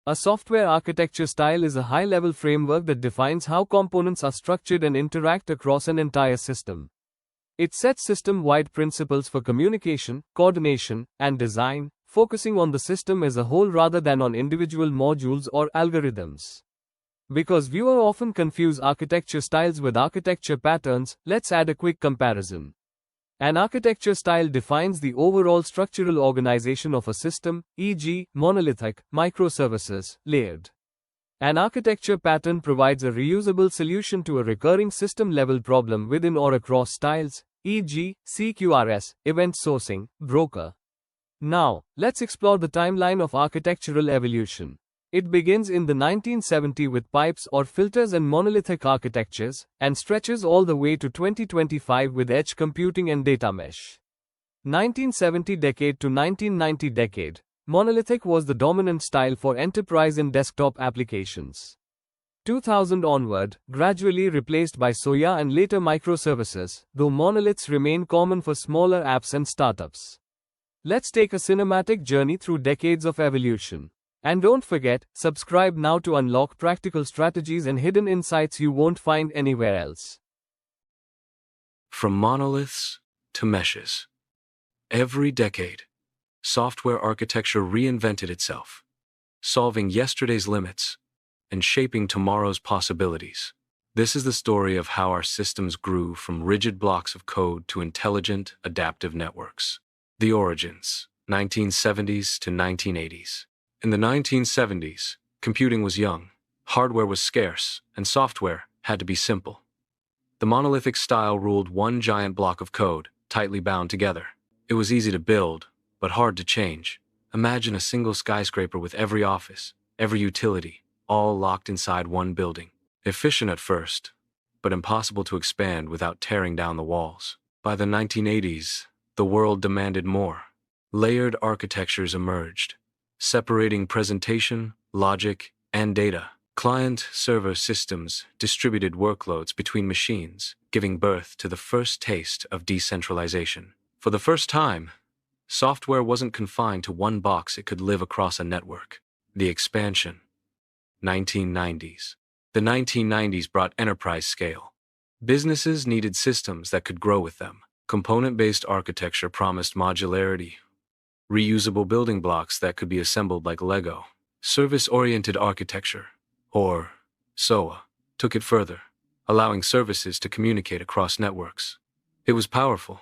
A software architecture style is a high-level framework that defines how components are structured and interact across an entire system. It sets system-wide principles for communication, coordination, and design, focusing on the system as a whole rather than on individual modules or algorithms. Because viewers often confuse architecture styles with architecture patterns, let's add a quick comparison. An architecture style defines the overall structural organization of a system, e.g., monolithic, microservices, layered. An architecture pattern provides a reusable solution to a recurring system-level problem within or across styles, e.g., CQRS, event sourcing, broker. Now, let's explore the timeline of architectural evolution. It begins in the 1970s with pipes or filters and monolithic architectures, and stretches all the way to 2025 with edge computing and data mesh. 1970 decade to 1990 decade, monolithic was the dominant style for enterprise and desktop applications. 2000 onward, gradually replaced by Soya and later microservices, though monoliths remain common for smaller apps and startups. Let's take a cinematic journey through decades of evolution. And don't forget, subscribe now to unlock practical strategies and hidden insights you won't find anywhere else. From monoliths to meshes. Every decade, software architecture reinvented itself, solving yesterday's limits and shaping tomorrow's possibilities. This is the story of how our systems grew from rigid blocks of code to intelligent, adaptive networks. The origins, 1970s to 1980s. In the 1970s, computing was young, hardware was scarce, and software had to be simple. The monolithic style ruled one giant block of code, tightly bound together. It was easy to build, but hard to change. Imagine a single skyscraper with every office, every utility, all locked inside one building. Efficient at first, but impossible to expand without tearing down the walls. By the 1980s, the world demanded more. Layered architectures emerged, separating presentation, logic, and data. Client-server systems distributed workloads between machines, giving birth to the first taste of decentralization. For the first time, software wasn't confined to one box, it could live across a network. The expansion. 1990s. The 1990s brought enterprise scale. Businesses needed systems that could grow with them. Component-based architecture promised modularity, reusable building blocks that could be assembled like Lego. Service-oriented architecture, or SOA, took it further, allowing services to communicate across networks. It was powerful,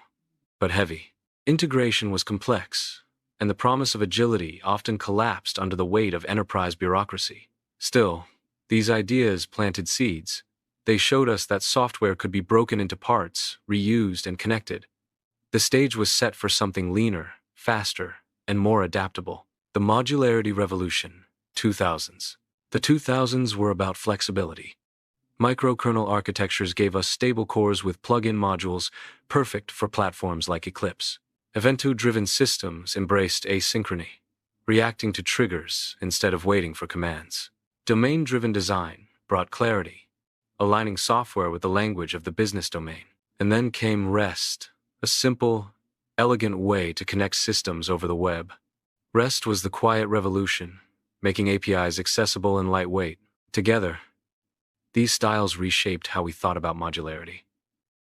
but heavy. Integration was complex, and the promise of agility often collapsed under the weight of enterprise bureaucracy. Still, these ideas planted seeds. They showed us that software could be broken into parts, reused, and connected. The stage was set for something leaner, faster, and more adaptable. The modularity revolution, 2000s. The 2000s were about flexibility. Microkernel architectures gave us stable cores with plug-in modules, perfect for platforms like Eclipse. Event-driven systems embraced asynchrony, reacting to triggers instead of waiting for commands. Domain-driven design brought clarity, aligning software with the language of the business domain. And then came REST, a simple, elegant way to connect systems over the web. REST was the quiet revolution, making APIs accessible and lightweight. Together, these styles reshaped how we thought about modularity.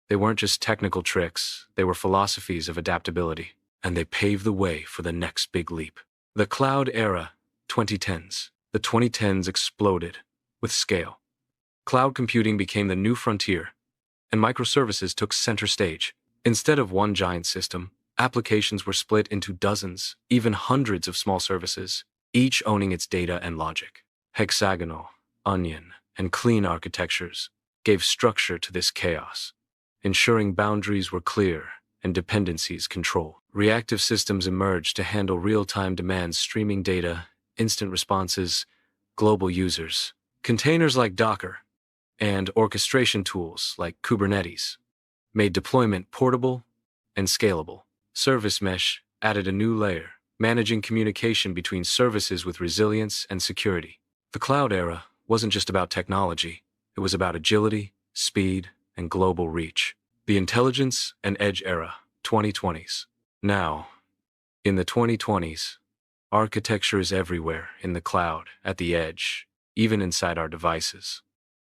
They weren't just technical tricks, they were philosophies of adaptability, and they paved the way for the next big leap. The cloud era, 2010s. The 2010s exploded with scale. Cloud computing became the new frontier, and microservices took center stage. Instead of one giant system, applications were split into dozens, even hundreds of small services, each owning its data and logic. Hexagonal, onion, and clean architectures gave structure to this chaos, ensuring boundaries were clear and dependencies controlled. Reactive systems emerged to handle real-time demands, streaming data, instant responses, global users. Containers like Docker and orchestration tools like Kubernetes made deployment portable and scalable. Service mesh added a new layer, managing communication between services with resilience and security. The cloud era wasn't just about technology, it was about agility, speed, and global reach. The intelligence and edge era, 2020s. Now, in the 2020s, Architecture is everywhere, in the cloud, at the edge, even inside our devices.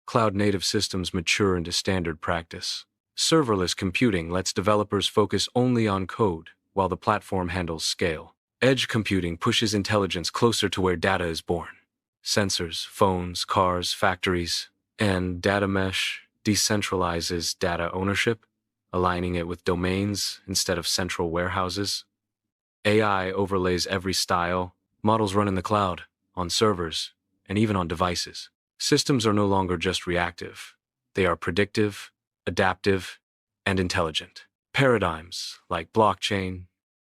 Cloud-native systems mature into standard practice. Serverless computing lets developers focus only on code, while the platform handles scale. Edge computing pushes intelligence closer to where data is born. Sensors, phones, cars, factories, and data mesh decentralizes data ownership, aligning it with domains instead of central warehouses. AI overlays every style, models run in the cloud, on servers, and even on devices. Systems are no longer just reactive. They are predictive, adaptive, and intelligent. Paradigms like blockchain,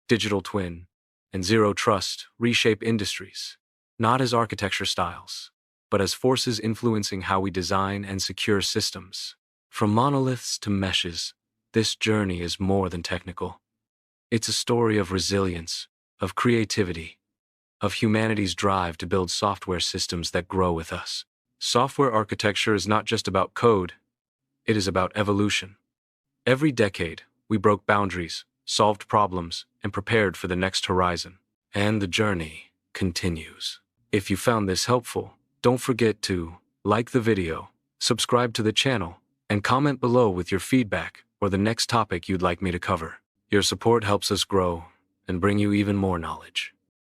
digital twin, and zero trust reshape industries, not as architecture styles, but as forces influencing how we design and secure systems. From monoliths to meshes, this journey is more than technical. It's a story of resilience, of creativity, of humanity's drive to build software systems that grow with us. Software architecture is not just about code, it is about evolution. Every decade, we broke boundaries, solved problems, and prepared for the next horizon. And the journey continues. If you found this helpful, don't forget to like the video, subscribe to the channel, and comment below with your feedback or the next topic you'd like me to cover. Your support helps us grow and bring you even more knowledge.